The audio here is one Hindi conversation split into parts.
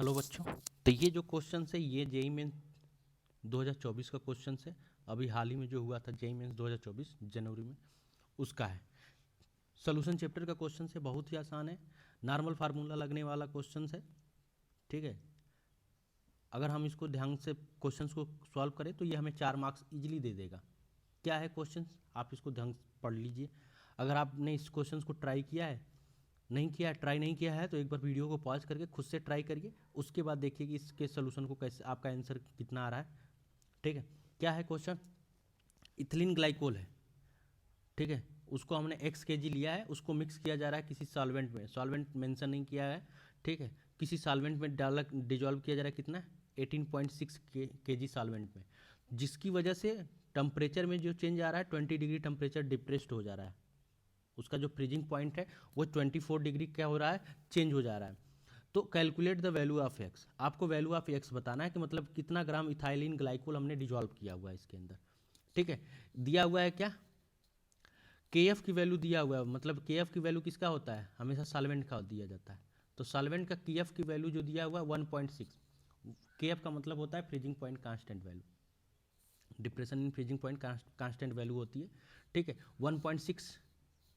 हेलो बच्चों। तो ये जो क्वेश्चन है ये जेई मेन 2024 का क्वेश्चन है। अभी हाल ही में जो हुआ था जेई मेन 2024 जनवरी में उसका है। सोल्यूशन चैप्टर का क्वेश्चन है, बहुत ही आसान है, नॉर्मल फार्मूला लगने वाला क्वेश्चन है। ठीक है, अगर हम इसको ध्यान से क्वेश्चन को सॉल्व करें तो ये हमें 4 मार्क्स इजीली दे देगा। क्या है क्वेश्चन, आप इसको ध्यान से पढ़ लीजिए। अगर आपने इस क्वेश्चन को ट्राई किया है, नहीं किया, ट्राई नहीं किया है, तो एक बार वीडियो को पॉज करके खुद से ट्राई करिए, उसके बाद देखिए कि इसके सोल्यूशन को कैसे आपका आंसर कितना आ रहा है। ठीक है, क्या है क्वेश्चन, इथिलीन ग्लाइकोल है। ठीक है, उसको हमने x kg लिया है, उसको मिक्स किया जा रहा है किसी सॉल्वेंट में, सॉल्वेंट मेंशन नहीं किया है। ठीक है, किसी सॉल्वेंट में डाला डिजॉल्व किया जा रहा है, कितना 18.6 kg सॉल्वेंट में, जिसकी वजह से टेम्परेचर में जो चेंज आ रहा है 20 डिग्री टेम्परेचर डिप्रेस्ड हो जा रहा है। उसका जो फ्रीजिंग पॉइंट है वो 24 डिग्री क्या हो रहा है, चेंज हो जा रहा है। तो calculate the value of x, आपको वैल्यू ऑफ एक्स बताना है कि मतलब कितना ग्राम इथाइलिन ग्लाइकोल हमने डिजॉल्व किया हुआ है इसके अंदर। ठीक है, दिया हुआ है क्या, के एफ की वैल्यू दिया हुआ है, मतलब के एफ की वैल्यू किसका होता है, हमेशा सॉल्वेंट का दिया जाता है। तो सॉल्वेंट का के एफ की वैल्यू जो दिया हुआ है 1.6, के एफ का मतलब होता है freezing point constant value, depression in freezing point constant value होती है। ठीक है, 1.6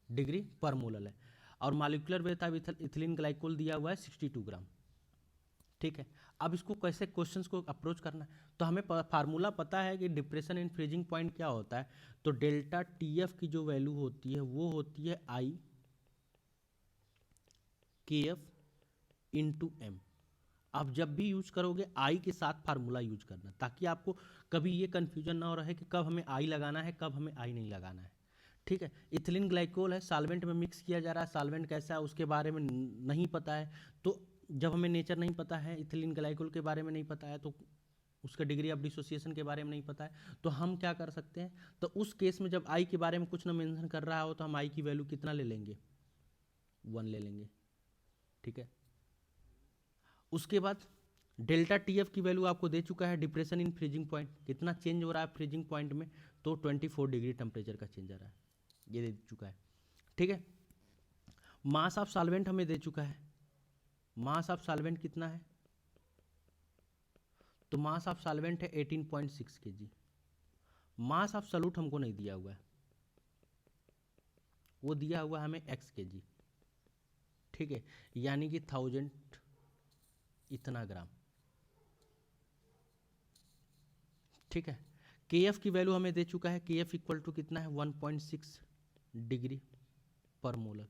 डिग्री पर मोलर है, और molecular weight of ethylene glycol दिया हुआ है 62 ग्राम। ठीक है, अब इसको कैसे क्वेश्चंस को अप्रोच करना है, तो हमें फार्मूला पता है कि डिप्रेशन इन फ्रीजिंग पॉइंट क्या होता है। तो डेल्टा टी एफ की जो वैल्यू होती है वो होती है आई के एफ इंटू एम। आप जब भी यूज करोगे आई के साथ फार्मूला यूज करना, ताकि आपको कभी ये कन्फ्यूजन ना हो रहा है कि कब हमें आई लगाना है, कब हमें आई नहीं लगाना है। ठीक है, इथिलीन ग्लाइकोल है, सॉल्वेंट में मिक्स किया जा रहा है, सॉल्वेंट कैसा है उसके बारे में नहीं पता है। तो जब हमें नेचर नहीं पता है, इथिलीन ग्लाइकोल के बारे में नहीं पता है, तो उसका डिग्री ऑफ डिसोसिएशन के बारे में नहीं पता है, तो हम क्या कर सकते हैं, तो उस केस में जब आई के बारे में कुछ ना मेंशन कर रहा हो तो हम आई की वैल्यू कितना ले लेंगे, 1 ले लेंगे। ठीक है, उसके बाद डेल्टा टी एफ की वैल्यू आपको दे चुका है, डिप्रेशन इन फ्रीजिंग पॉइंट कितना चेंज हो रहा है फ्रीजिंग पॉइंट में, तो 24 डिग्री टेम्परेचर का चेंज आ रहा है, ये दे चुका है। ठीक है, मास ऑफ सॉल्वेंट हमें दे चुका है, मास ऑफ सॉल्वेंट कितना है, तो मास ऑफ सॉल्वेंट है 18.6 kg। मास ऑफ सॉल्यूट हमको नहीं दिया हुआ है, वो दिया हुआ है हमें x kg। ठीक है, यानी कि 1000 इतना ग्राम। ठीक है, के एफ की वैल्यू हमें दे चुका है, के एफ इक्वल टू कितना है 1.6 डिग्री पर मोलर।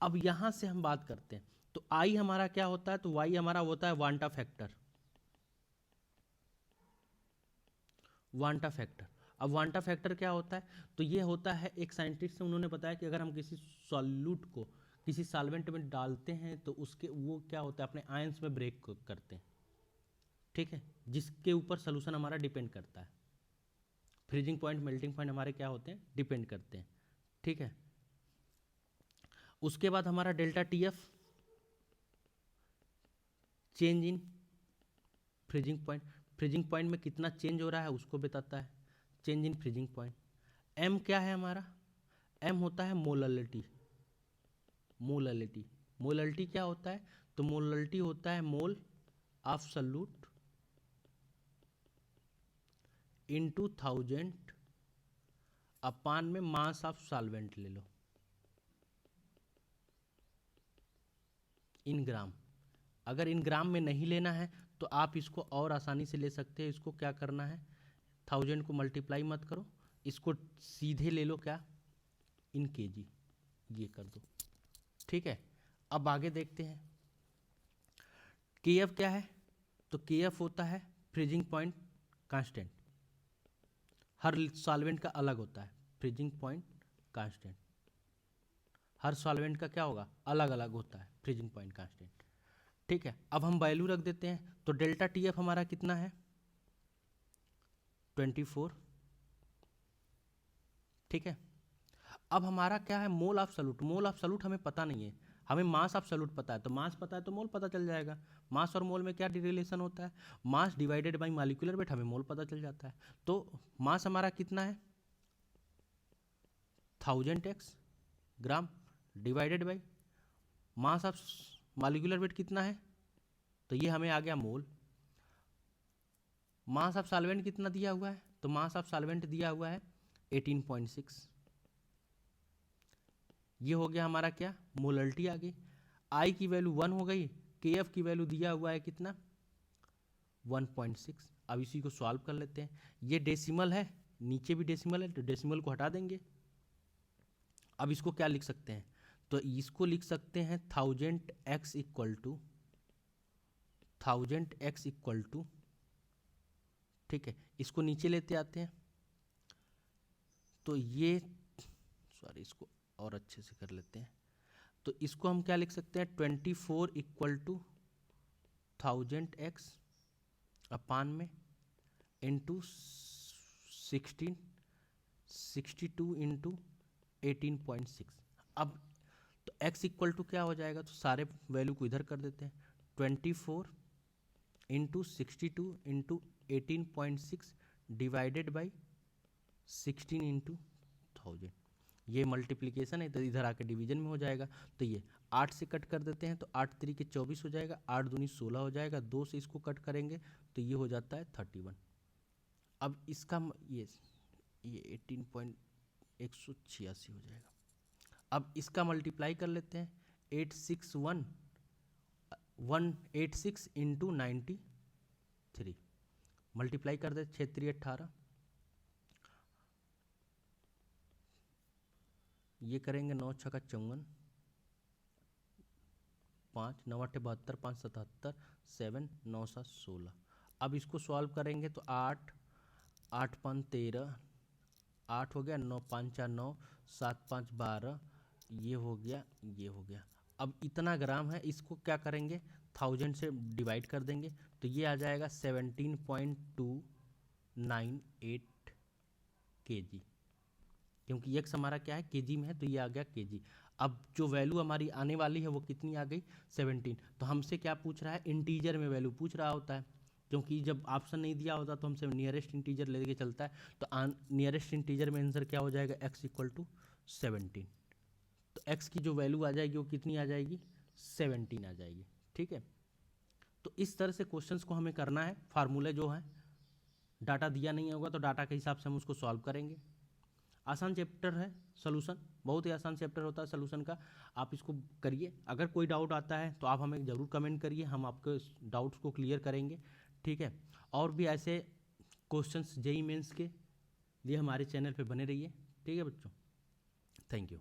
अब यहां से हम बात करते हैं, तो आई हमारा क्या होता है, तो वाई हमारा होता है वांटा फैक्टर, वांटा फैक्टर। अब वांटा फैक्टर क्या होता है, तो ये होता है, एक साइंटिस्ट से उन्होंने बताया कि अगर हम किसी सॉल्यूट को किसी सॉल्वेंट में डालते हैं तो उसके वो क्या होता है, अपने आयंस में ब्रेक करते हैं। ठीक है, जिसके ऊपर सोल्यूशन हमारा डिपेंड करता है, फ्रीजिंग पॉइंट मेल्टिंग पॉइंट हमारे क्या होते हैं, डिपेंड करते हैं। ठीक है, उसके बाद हमारा delta T F change in freezing point, freezing point में कितना चेंज हो रहा है उसको बताता है, change in freezing point. M क्या है हमारा, एम होता है मोललिटी, मोललिटी, मोललिटी क्या होता है, तो मोललिटी होता है मोल ऑफ सॉल्यूट इनटू 1000 अपान में मास ऑफ सॉल्वेंट ले लो इन ग्राम। अगर इन ग्राम में नहीं लेना है तो आप इसको और आसानी से ले सकते हैं, इसको क्या करना है, 1000 को मल्टीप्लाई मत करो, इसको सीधे ले लो क्या, इन केजी, ये कर दो। ठीक है, अब आगे देखते हैं, के एफ क्या है, तो के एफ होता है फ्रीजिंग पॉइंट कांस्टेंट, हर सॉल्वेंट का अलग होता है फ्रीजिंग पॉइंट कांस्टेंट, हर सॉल्वेंट का क्या होगा, अलग अलग होता है फ्रीजिंग पॉइंट कांस्टेंट। ठीक है, अब हम वैल्यू रख देते हैं, तो डेल्टा टी एफ हमारा कितना है 24। ठीक है, अब हमारा क्या है, mole of solute, mole of solute हमें पता नहीं है, हमें मास ऑफ सॉल्यूट पता है, तो मास पता है तो मोल पता चल जाएगा। मास और मोल में क्या रिलेशन होता है, mass divided by molecular weight, हमें मोल पता चल जाता है। तो मास हमारा कितना है 1000 gram divided by mass of molecular weight कितना है, तो ये हमें आ गया मोल। मास ऑफ सॉल्वेंट कितना दिया हुआ है, तो मास ऑफ सॉल्वेंट दिया हुआ है 18.6। ये हो गया हमारा क्या, मोलरिटी आ गई। आई की वैल्यू 1 हो गई, के एफ की वैल्यू दिया हुआ है कितना 1.6। अब इसी को सॉल्व कर लेते हैं। ये डेसिमल है, नीचे भी डेसिमल है, तो डेसिमल को हटा देंगे। अब इसको क्या लिख सकते हैं, तो इसको लिख सकते हैं 1000x इक्वल टू, ठीक है, इसको नीचे लेते आते हैं। तो ये सॉरी, इसको और अच्छे से कर लेते हैं। तो इसको हम क्या लिख सकते हैं, 24 इक्वल टू 1000x अपान में इंटू 16, 62 इंटू 18.6। अब तो x इक्वल टू क्या हो जाएगा, तो सारे वैल्यू को इधर कर देते हैं, 24 into 62 into 18.6 divided by 16 into 1000। ये मल्टीप्लिकेशन है, तो इधर आके डिवीजन में हो जाएगा। तो ये 8 से कट कर देते हैं, तो 8 तरीके 24 हो जाएगा, 8 दूनी 16 हो जाएगा, 2 से इसको कट करेंगे तो ये हो जाता है 31। अब इसका ये 18.186 हो जाएगा। अब इसका मल्टीप्लाई कर लेते हैं, 186 इंटू 93 मल्टीप्लाई कर दे, 6 3 18, ये करेंगे 9 6 54, 5 9 8 72, 5 77, 7 9 7 16। अब इसको सॉल्व करेंगे तो 8 8 5 13, 8 हो गया, 9 5 4 9, 7 5 12, ये हो गया, ये हो गया। अब इतना ग्राम है, इसको क्या करेंगे 1000 से डिवाइड कर देंगे, तो ये आ जाएगा 17.298 kg, क्योंकि एक्स हमारा क्या है केजी में है, तो ये आ गया केजी। अब जो वैल्यू हमारी आने वाली है वो कितनी आ गई 17। तो हमसे क्या पूछ रहा है, इंटीजर में वैल्यू पूछ रहा होता है, क्योंकि जब ऑप्शन नहीं दिया होता तो हमसे नियरेस्ट इंटीजर लेके चलता है। तो नियरेस्ट इंटीजर में आंसर क्या हो जाएगा, x इक्वल टू 17। तो x की जो वैल्यू आ जाएगी वो कितनी आ जाएगी 17 आ जाएगी, ठीक है। तो इस तरह से क्वेश्चंस को हमें करना है। फार्मूले जो है, डाटा दिया नहीं होगा तो डाटा के हिसाब से हम उसको सॉल्व करेंगे। आसान चैप्टर है, सॉल्यूशन बहुत ही आसान चैप्टर होता है सॉल्यूशन का। आप इसको करिए, अगर कोई डाउट आता है तो आप हमें ज़रूर कमेंट करिए, हम आपके डाउट्स को क्लियर करेंगे, ठीक है। और भी ऐसे क्वेश्चंस जेईई मेंस के लिए हमारे चैनल पे बने रहिए, ठीक है बच्चों। Thank you.